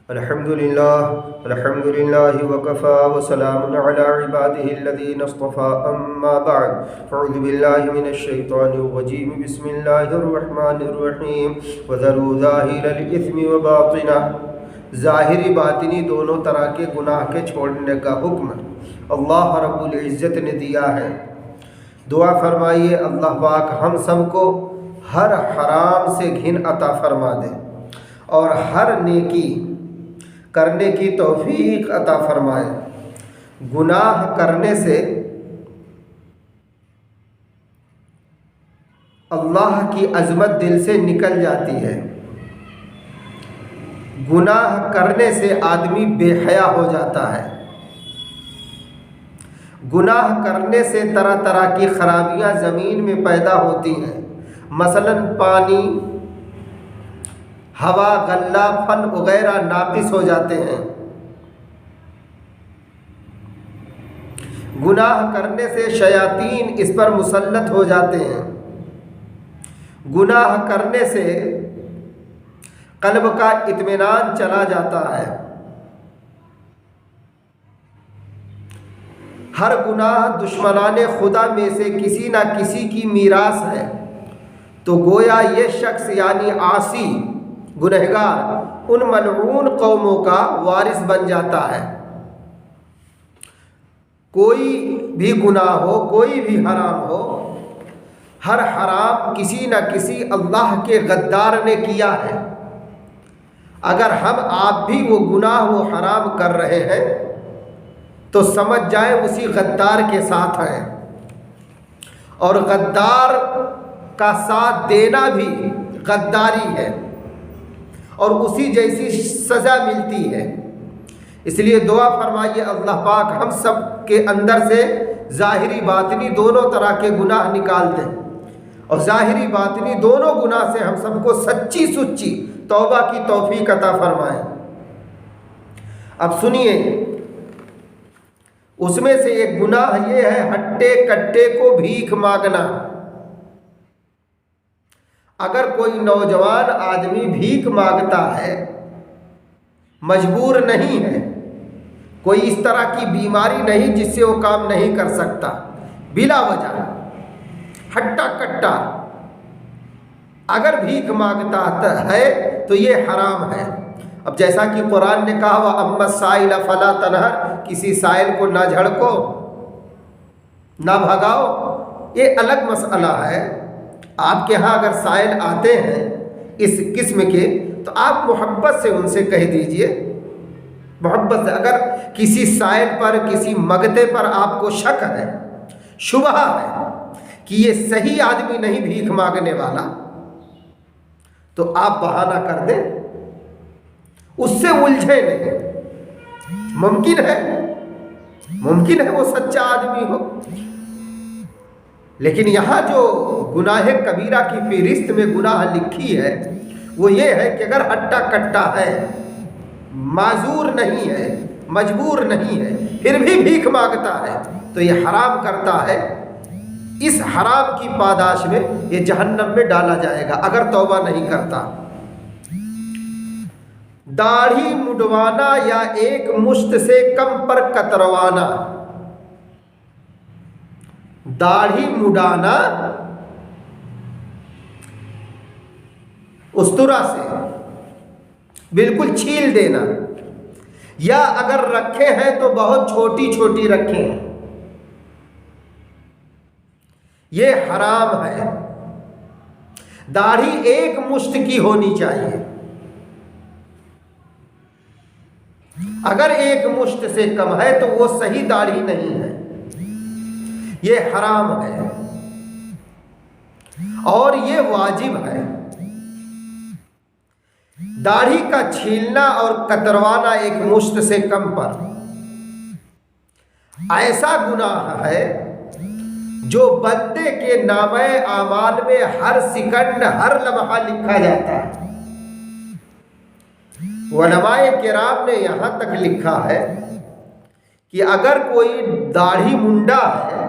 الحمد لله وكفى وسلام على عباده الذين اصطفى أما بعد فأعوذ بالله من الشيطان الرجيم بسم الله الرحمن الرحيم وذروا ظاهر الإثم وباطنه ظاہری باطنی دونوں طرح کے گناہ کے چھوڑنے کا حکم اللہ رب العزت نے دیا ہے۔ دعا فرمائیے اللہ پاک ہم سب کو ہر حرام سے گھن عطا فرما دے اور ہر نیکی کرنے کی توفیق عطا فرمائے۔ گناہ کرنے سے اللہ کی عظمت دل سے نکل جاتی ہے۔ گناہ کرنے سے آدمی بے حیا ہو جاتا ہے۔ گناہ کرنے سے طرح طرح کی خرابیاں زمین میں پیدا ہوتی ہیں، مثلا پانی، ہوا، غلہ، پھل وغیرہ ناقص ہو جاتے ہیں۔ گناہ کرنے سے شیاطین اس پر مسلط ہو جاتے ہیں۔ گناہ کرنے سے قلب کا اطمینان چلا جاتا ہے۔ ہر گناہ دشمنان خدا میں سے کسی نہ کسی کی میراث ہے، تو گویا یہ شخص یعنی عاصی گنہگار ان ملعون قوموں کا وارث بن جاتا ہے۔ کوئی بھی گناہ ہو، کوئی بھی حرام ہو، ہر حرام کسی نہ کسی اللہ کے غدار نے کیا ہے۔ اگر ہم آپ بھی وہ گناہ وہ حرام کر رہے ہیں تو سمجھ جائیں اسی غدار کے ساتھ ہیں، اور غدار کا ساتھ دینا بھی غداری ہے اور اسی جیسی سزا ملتی ہے۔ اس لیے دعا فرمائیے اللہ پاک ہم سب کے اندر سے ظاہری باطنی دونوں طرح کے گناہ نکال دیں، اور ظاہری باطنی دونوں گناہ سے ہم سب کو سچی سچی توبہ کی توفیق عطا فرمائے۔ اب سنیے، اس میں سے ایک گناہ یہ ہے ہٹے کٹے کو بھیک مانگنا۔ اگر کوئی نوجوان آدمی بھیک مانگتا ہے، مجبور نہیں ہے، کوئی اس طرح کی بیماری نہیں جس سے وہ کام نہیں کر سکتا، بلا وجہ ہٹا کٹا اگر بھیک مانگتا ہے تو یہ حرام ہے۔ اب جیسا کہ قرآن نے کہا وَأَمَّا السَّائِلَ فَلَا تَنْهَرْ، کسی سائل کو نہ جھڑکو، نہ بھگاؤ، یہ الگ مسئلہ ہے۔ آپ کے ہاں اگر سائل آتے ہیں اس قسم کے تو آپ محبت سے ان سے کہہ دیجئے، محبت سے۔ اگر کسی سائل پر، کسی مگتے پر آپ کو شک ہے، شبہ ہے کہ یہ صحیح آدمی نہیں بھیک مانگنے والا، تو آپ بہانہ کر دیں، اس سے الجھے نہیں۔ ممکن ہے وہ سچا آدمی ہو، لیکن یہاں جو گناہ کبیرہ کی فہرست میں گناہ لکھی ہے وہ یہ ہے کہ اگر ہٹا کٹا ہے، معذور نہیں ہے، مجبور نہیں ہے، پھر بھی بھیک مانگتا ہے تو یہ حرام کرتا ہے۔ اس حرام کی پاداش میں یہ جہنم میں ڈالا جائے گا اگر توبہ نہیں کرتا۔ داڑھی مڈوانا یا ایک مشت سے کم پر کتروانا۔ داڑھی مڈانا استرا سے بالکل چھیل دینا، یا اگر رکھے ہیں تو بہت چھوٹی چھوٹی رکھے ہیں، یہ حرام ہے۔ داڑھی ایک مشت کی ہونی چاہیے، اگر ایک مشت سے کم ہے تو وہ صحیح داڑھی نہیں ہے، یہ حرام ہے اور یہ واجب ہے۔ داڑھی کا چھیلنا اور کتروانا ایک مشت سے کم پر ایسا گناہ ہے جو بندے کے نامہ اعمال میں ہر سیکنڈ، ہر لمحہ لکھا جاتا ہے۔ علماء کرام نے یہاں تک لکھا ہے کہ اگر کوئی داڑھی منڈا ہے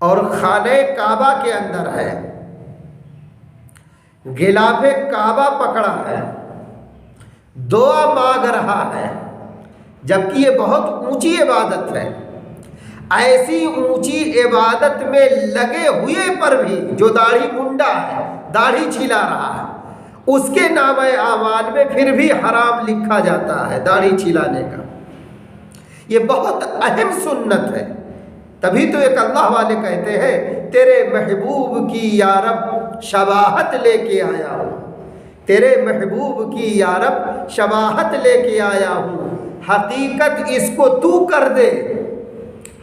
اور خانہ کعبہ کے اندر ہے، غلاف کعبہ پکڑا ہے، دعا مانگ رہا ہے، جبکہ یہ بہت اونچی عبادت ہے، ایسی اونچی عبادت میں لگے ہوئے پر بھی جو داڑھی منڈا ہے، داڑھی چھلا رہا ہے، اس کے نامہ اعمال میں پھر بھی حرام لکھا جاتا ہے داڑھی چھلانے کا۔ یہ بہت اہم سنت ہے، تبھی تو ایک اللہ والے کہتے ہیں تیرے محبوب کی یا رب شباہت لے کے آیا ہوں، تیرے محبوب کی یا رب شباہت لے کے آیا ہوں، حقیقت اس کو تو کر دے،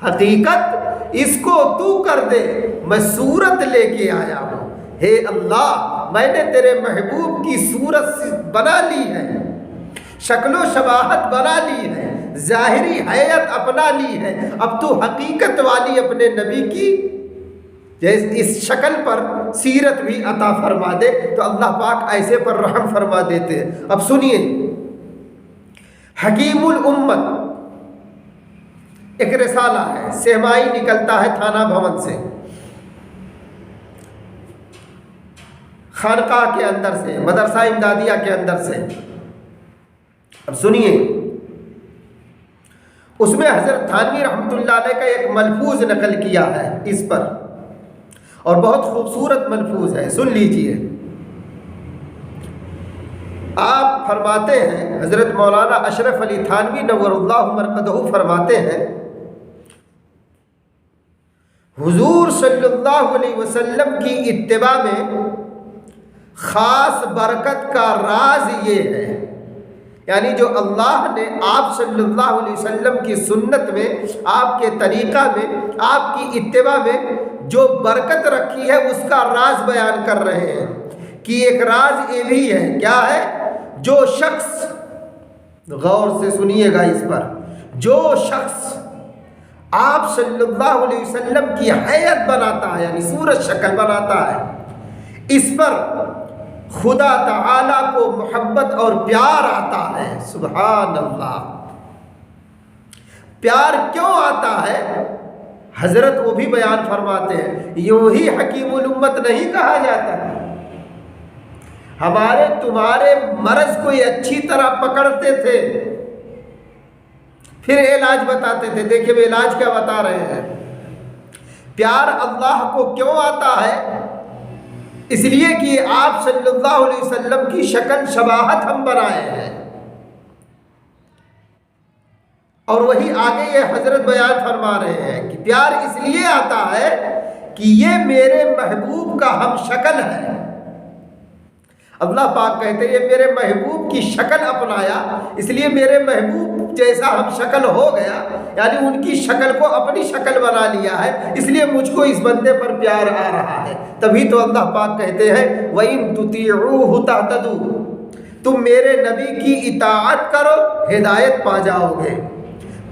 حقیقت اس کو تو کر دے، میں صورت لے کے آیا ہوں۔ ہے اللہ، میں نے تیرے محبوب کی صورت بنا لی ہے، شکل و شباہت بنا لی ہے، ظاہری حیت اپنا لی ہے، اب تو حقیقت والی اپنے نبی کی اس شکل پر سیرت بھی عطا فرما دے۔ تو اللہ پاک ایسے پر رحم فرما دیتے ہیں۔ اب سنیے، حکیم الامت ایک رسالہ ہے، سہمائی نکلتا ہے تھانہ بھون سے، خانقاہ کے اندر سے، مدرسہ امدادیہ کے اندر سے۔ اب سنیے، اس میں حضرت تھانوی رحمۃ اللہ علیہ کا ایک ملفوظ نقل کیا ہے اس پر، اور بہت خوبصورت ملفوظ ہے، سن لیجئے۔ آپ فرماتے ہیں، حضرت مولانا اشرف علی تھانوی نور اللہ مرقدہ فرماتے ہیں، حضور صلی اللہ علیہ وسلم کی اتباع میں خاص برکت کا راز یہ ہے، یعنی جو اللہ نے آپ صلی اللہ علیہ وسلم کی سنت میں، آپ کے طریقہ میں، آپ کی اتباع میں جو برکت رکھی ہے اس کا راز بیان کر رہے ہیں کہ ایک راز یہ بھی ہے، کیا ہے؟ جو شخص، غور سے سنیے گا اس پر، جو شخص آپ صلی اللہ علیہ وسلم کی حیت بناتا ہے، یعنی صورت شکل بناتا ہے، اس پر خدا تعالیٰ کو محبت اور پیار آتا ہے۔ سبحان اللہ، پیار کیوں آتا ہے؟ حضرت وہ بھی بیان فرماتے ہیں، یوں ہی حکیم الامت نہیں کہا جاتا ہے، ہمارے تمہارے مرض کو یہ اچھی طرح پکڑتے تھے، پھر علاج بتاتے تھے۔ دیکھیں وہ علاج کیا بتا رہے ہیں۔ پیار اللہ کو کیوں آتا ہے؟ اس لیے کہ آپ صلی اللہ علیہ وسلم کی شکل شباہت ہم بنائے ہیں، اور وہی آگے یہ حضرت بیان فرما رہے ہیں کہ پیار اس لیے آتا ہے کہ یہ میرے محبوب کا ہم شکل ہے۔ اللہ پاک کہتے ہیں یہ میرے محبوب کی شکل اپنایا، اس لیے میرے محبوب جیسا ہم شکل ہو گیا، یعنی ان کی شکل کو اپنی شکل بنا لیا ہے، اس لیے مجھ کو اس بندے پر پیار آ رہا ہے۔ تبھی تو اللہ پاک کہتے ہیں وَإِن تُطِيعُوهُ تَهْتَدُوا، تم میرے نبی کی اطاعت کرو ہدایت پا جاؤ گے۔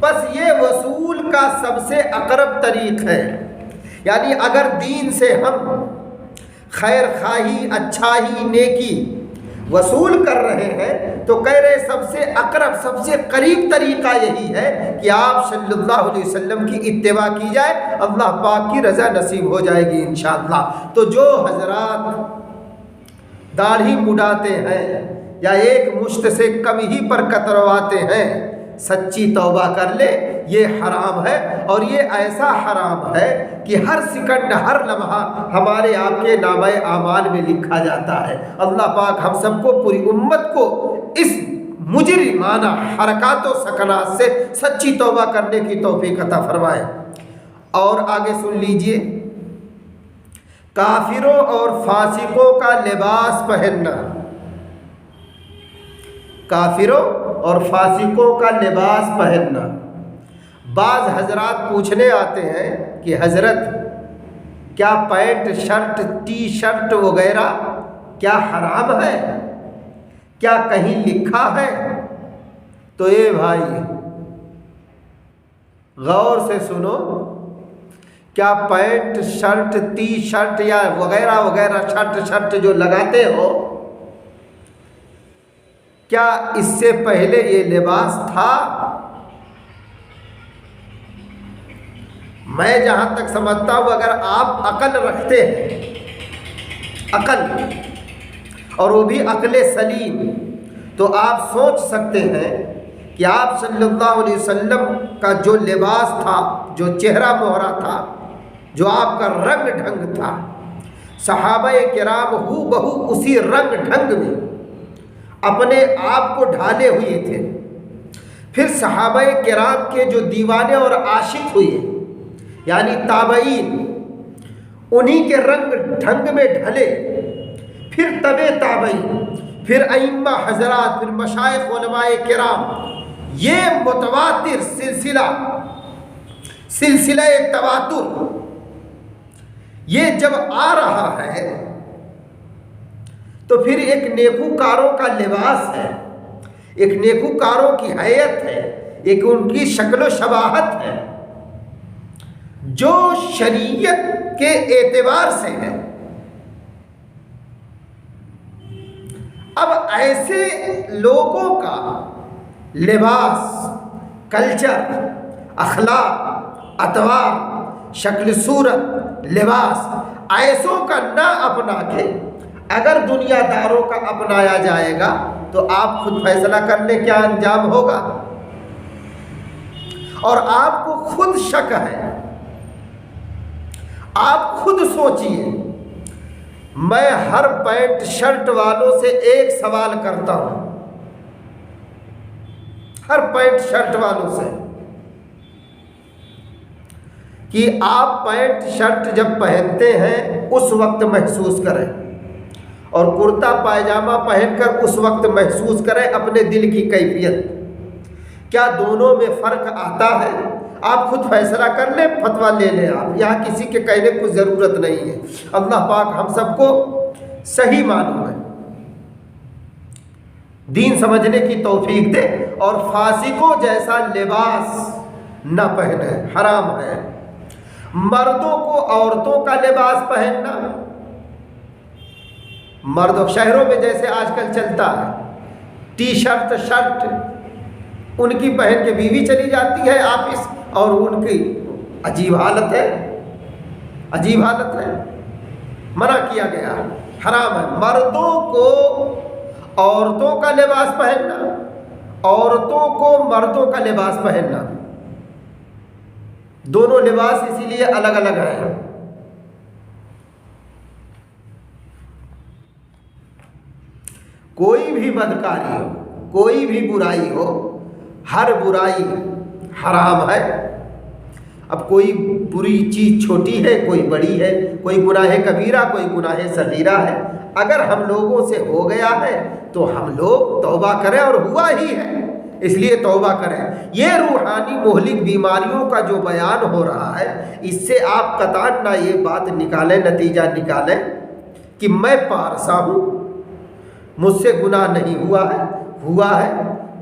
بس یہ وصول کا سب سے اقرب طریق ہے، یعنی اگر دین سے ہم خیر خواہی، اچھائی، نیکی وصول کر رہے ہیں تو کہہ رہے سب سے اقرب، سب سے قریب طریقہ یہی ہے کہ آپ صلی اللہ علیہ وسلم کی اتباع کی جائے، اللہ پاک کی رضا نصیب ہو جائے گی انشاءاللہ۔ تو جو حضرات داڑھی مڈاتے ہیں یا ایک مشت سے کم ہی پر کترواتے ہیں، سچی توبہ کر لے، یہ حرام ہے، اور یہ ایسا حرام ہے کہ ہر سیکنڈ، ہر لمحہ ہمارے آپ کے نامہ اعمال میں لکھا جاتا ہے۔ اللہ پاک ہم سب کو، پوری امت کو اس مجرمانہ حرکات و سکنات سے سچی توبہ کرنے کی توفیق عطا فرمائے۔ اور آگے سن لیجئے، کافروں اور فاسقوں کا لباس پہننا، کافروں اور فاسقوں کا لباس پہننا۔ بعض حضرات پوچھنے آتے ہیں کہ حضرت کیا پینٹ شرٹ، ٹی شرٹ وغیرہ کیا حرام ہے؟ کیا کہیں لکھا ہے؟ تو اے بھائی غور سے سنو، کیا پینٹ شرٹ، ٹی شرٹ یا وغیرہ وغیرہ شرٹ جو لگاتے ہو، کیا اس سے پہلے یہ لباس تھا؟ میں جہاں تک سمجھتا ہوں اگر آپ عقل رکھتے ہیں، عقل، اور وہ بھی عقل سلیم، تو آپ سوچ سکتے ہیں کہ آپ صلی اللہ علیہ وسلم کا جو لباس تھا، جو چہرہ مہرہ تھا، جو آپ کا رنگ ڈھنگ تھا، صحابہ کرام ہو بہو اسی رنگ ڈھنگ میں اپنے آپ کو ڈھالے ہوئے تھے۔ پھر صحابہ کرام کے جو دیوانے اور عاشق ہوئے یعنی تابعین، انہی کے رنگ ڈھنگ میں ڈھلے، پھر تبع تابعین، پھر ائمہ حضرات، پھر مشائخ علماء کرام، یہ متواتر سلسلہ تواتر یہ جب آ رہا ہے تو پھر ایک نیکوکاروں کا لباس ہے، ایک نیکوکاروں کی حیت ہے، ایک ان کی شکل و شباہت ہے جو شریعت کے اعتبار سے ہے۔ اب ایسے لوگوں کا لباس، کلچر، اخلاق، اطوار، شکل صورت، لباس ایسوں کا نہ اپنا کے اگر دنیا داروں کا اپنایا جائے گا تو آپ خود فیصلہ کر لیں کیا انجام ہوگا۔ اور آپ کو خود شک ہے، آپ خود سوچئے، میں ہر پینٹ شرٹ والوں سے ایک سوال کرتا ہوں، ہر پینٹ شرٹ والوں سے، کہ آپ پینٹ شرٹ جب پہنتے ہیں اس وقت محسوس کریں اور کرتا پائجامہ پہن کر اس وقت محسوس کریں اپنے دل کی کیفیت، کیا دونوں میں فرق آتا ہے؟ آپ خود فیصلہ کر لیں، فتویٰ لے لیں، آپ یہاں کسی کے کہنے کو ضرورت نہیں ہے۔ اللہ پاک ہم سب کو صحیح معلوم ہے، دین سمجھنے کی توفیق دے، اور فاسقوں جیسا لباس نہ پہنے، حرام ہے۔ مردوں کو عورتوں کا لباس پہننا، مردوں شہروں میں جیسے آج کل چلتا ہے ٹی شرٹ شرٹ، ان کی پہن کے بیوی چلی جاتی ہے آفس، اور ان کی عجیب حالت ہے، عجیب حالت ہے، منع کیا گیا، حرام ہے۔ مردوں کو عورتوں کا لباس پہننا، عورتوں کو مردوں کا لباس پہننا، دونوں لباس اسی لیے الگ الگ ہیں۔ کوئی بھی بدکاری ہو، کوئی بھی برائی ہو، ہر برائی حرام ہے۔ اب کوئی بری چیز چھوٹی ہے، کوئی بڑی ہے، کوئی گناہ کبیرہ، کوئی گناہ صغیرہ ہے، اگر ہم لوگوں سے ہو گیا ہے تو ہم لوگ توبہ کریں، اور ہوا ہی ہے اس لیے توبہ کریں۔ یہ روحانی مہلک بیماریوں کا جو بیان ہو رہا ہے، اس سے آپ قطعاً نہ یہ بات نکالیں، نتیجہ نکالیں کہ میں پارسا ہوں، مجھ سے گناہ نہیں ہوا ہے،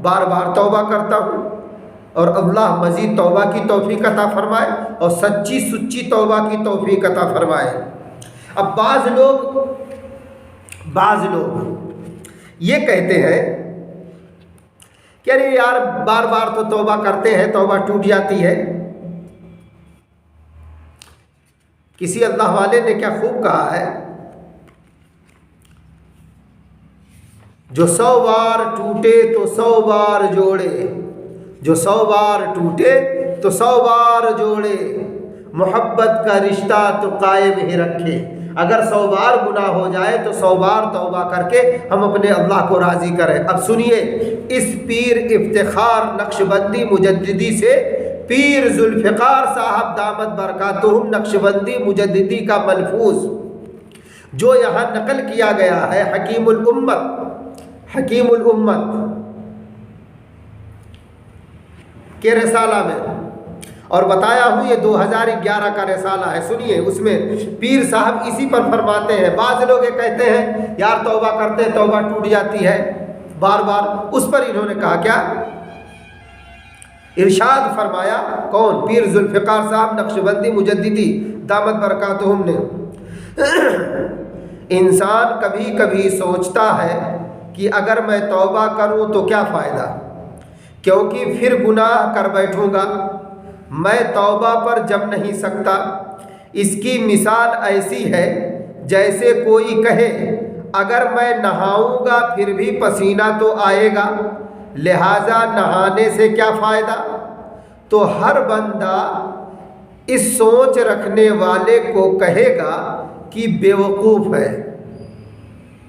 بار بار توبہ کرتا ہوں، اور اللہ مزید توبہ کی توفیق عطا فرمائے اور سچی سچی توبہ کی توفیق عطا فرمائے۔ اب بعض لوگ یہ کہتے ہیں کہ ارے یار بار بار تو توبہ کرتے ہیں، توبہ ٹوٹ جاتی ہے۔ کسی اللہ والے نے کیا خوب کہا ہے، جو 100 بار ٹوٹے تو 100 بار جوڑے، جو 100 بار ٹوٹے تو 100 بار جوڑے، محبت کا رشتہ تو قائم ہی رکھے۔ اگر 100 بار گناہ ہو جائے تو 100 بار توبہ کر کے ہم اپنے اللہ کو راضی کریں۔ اب سنیے اس پیر افتخار نقشبندی مجددی سے، پیر ذوالفقار صاحب دامت برکاتہم نقشبندی مجددی کا ملفوظ جو یہاں نقل کیا گیا ہے حکیم الامت کے رسالہ میں، اور بتایا ہوں یہ 2011 کا رسالہ ہے، سنیے اس میں پیر صاحب اسی پر فرماتے ہیں۔ بعض لوگ یہ کہتے ہیں یار توبہ کرتے ہیں توبہ ٹوٹ جاتی ہے بار بار، اس پر انہوں نے کہا کیا، ارشاد فرمایا، کون؟ پیر ذوالفقار صاحب نقشبندی مجددی دامت برکاتہم نے، انسان کبھی کبھی سوچتا ہے کہ اگر میں توبہ کروں تو کیا فائدہ، کیونکہ پھر گناہ کر بیٹھوں گا، میں توبہ پر جم نہیں سکتا۔ اس کی مثال ایسی ہے جیسے کوئی کہے اگر میں نہاؤں گا پھر بھی پسینہ تو آئے گا، لہٰذا نہانے سے کیا فائدہ؟ تو ہر بندہ اس سوچ رکھنے والے کو کہے گا کہ بیوقوف ہے،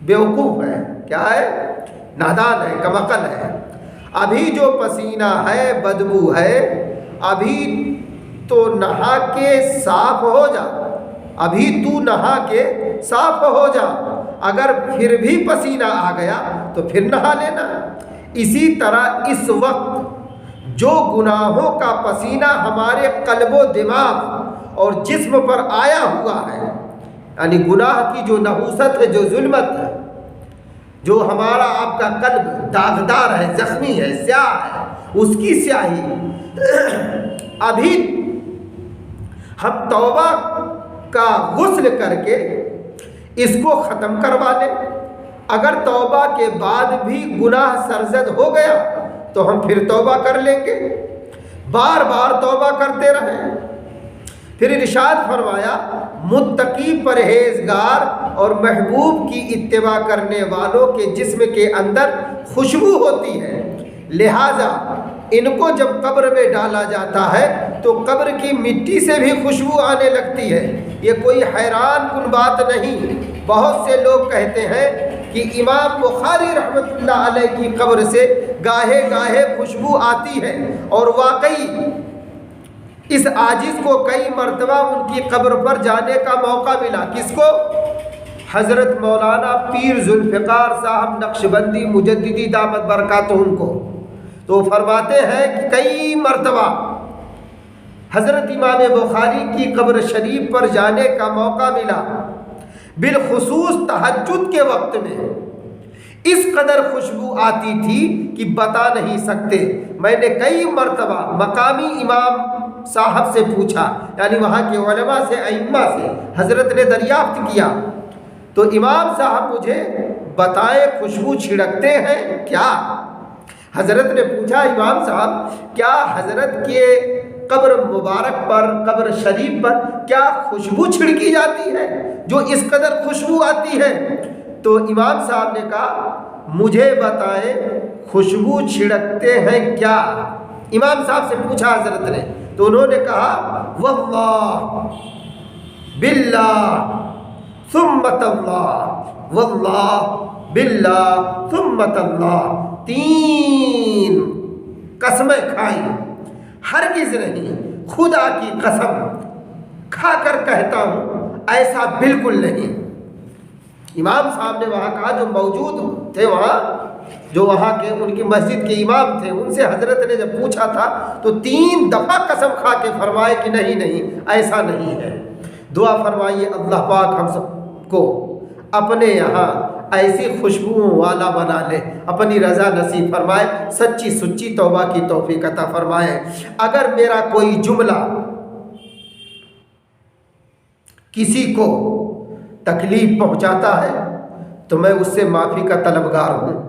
بیوقوف ہے، کیا ہے؟ نادان ہے، کمعقل ہے۔ ابھی جو پسینہ ہے، بدبو ہے، ابھی تو نہا کے صاف ہو جا، ابھی تو نہا کے صاف ہو جا، اگر پھر بھی پسینہ آ گیا تو پھر نہا لینا۔ اسی طرح اس وقت جو گناہوں کا پسینہ ہمارے قلب و دماغ اور جسم پر آیا ہوا ہے، یعنی گناہ کی جو نحوست ہے، جو ظلمت ہے، جو ہمارا آپ کا قلب داغدار ہے، زخمی ہے، سیاہ ہے، اس کی سیاہی ابھی ہم توبہ کا غسل کر کے اس کو ختم کروا لیں۔ اگر توبہ کے بعد بھی گناہ سرزد ہو گیا تو ہم پھر توبہ کر لیں گے، بار بار توبہ کرتے رہیں۔ پھر ارشاد فرمایا متقی پرہیزگار اور محبوب کی اتباع کرنے والوں کے جسم کے اندر خوشبو ہوتی ہے، لہٰذا ان کو جب قبر میں ڈالا جاتا ہے تو قبر کی مٹی سے بھی خوشبو آنے لگتی ہے۔ یہ کوئی حیران کن بات نہیں۔ بہت سے لوگ کہتے ہیں کہ امام بخاری رحمۃ اللہ علیہ کی قبر سے گاہے گاہے خوشبو آتی ہے، اور واقعی اس عاجز کو کئی مرتبہ ان کی قبر پر جانے کا موقع ملا۔ کس کو؟ حضرت مولانا پیر ذوالفقار صاحب نقشبندی مجددی دامت برکاتہم کو۔ تو فرماتے ہیں کہ کئی مرتبہ حضرت امام بخاری کی قبر شریف پر جانے کا موقع ملا، بالخصوص تہجد کے وقت میں اس قدر خوشبو آتی تھی کہ بتا نہیں سکتے۔ میں نے کئی مرتبہ مقامی امام صاحب سے پوچھا، یعنی وہاں کے علماء سے، ائمہ سے، حضرت نے دریافت کیا تو امام صاحب مجھے بتائیں خوشبو چھڑکتے ہیں کیا؟ حضرت نے پوچھا امام صاحب کیا حضرت کے قبر مبارک پر، قبر شریف پر کیا خوشبو چھڑکی جاتی ہے جو اس قدر خوشبو آتی ہے؟ تو امام صاحب نے کہا مجھے بتائیں خوشبو چھڑکتے ہیں کیا؟ امام صاحب سے پوچھا حضرت نے، تو انہوں نے کہا واللہ باللہ ثم اللہ، واللہ باللہ ثم اللہ، 3 قسمیں کھائیں، ہرگز نہیں، خدا کی قسم کھا کر کہتا ہوں ایسا بالکل نہیں۔ امام صاحب نے وہاں کہا، جو موجود تھے وہاں، جو وہاں کے ان کی مسجد کے امام تھے، ان سے حضرت نے جب پوچھا تھا تو 3 دفعہ قسم کھا کے فرمائے کہ نہیں نہیں ایسا نہیں ہے۔ دعا فرمائیے اللہ پاک ہم سب کو اپنے یہاں ایسی خوشبوؤں والا بنا لے، اپنی رضا نصیب فرمائے، سچی سچی توبہ کی توفیق عطا فرمائے۔ اگر میرا کوئی جملہ کسی کو تکلیف پہنچاتا ہے تو میں اس سے معافی کا طلبگار ہوں،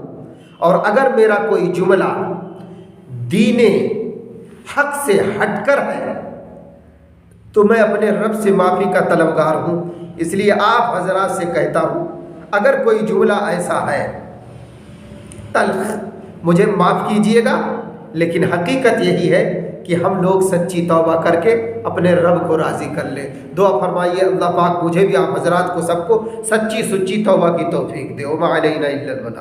اور اگر میرا کوئی جملہ دین حق سے ہٹ کر ہے تو میں اپنے رب سے معافی کا طلبگار ہوں۔ اس لیے آپ حضرات سے کہتا ہوں اگر کوئی جملہ ایسا ہے تلخ، مجھے معاف کیجئے گا، لیکن حقیقت یہی ہے کہ ہم لوگ سچی توبہ کر کے اپنے رب کو راضی کر لیں۔ دعا فرمائیے اللہ پاک مجھے بھی، آپ حضرات کو، سب کو سچی سچی توبہ کی توفیق دے۔ وما علینا الا البلاغ۔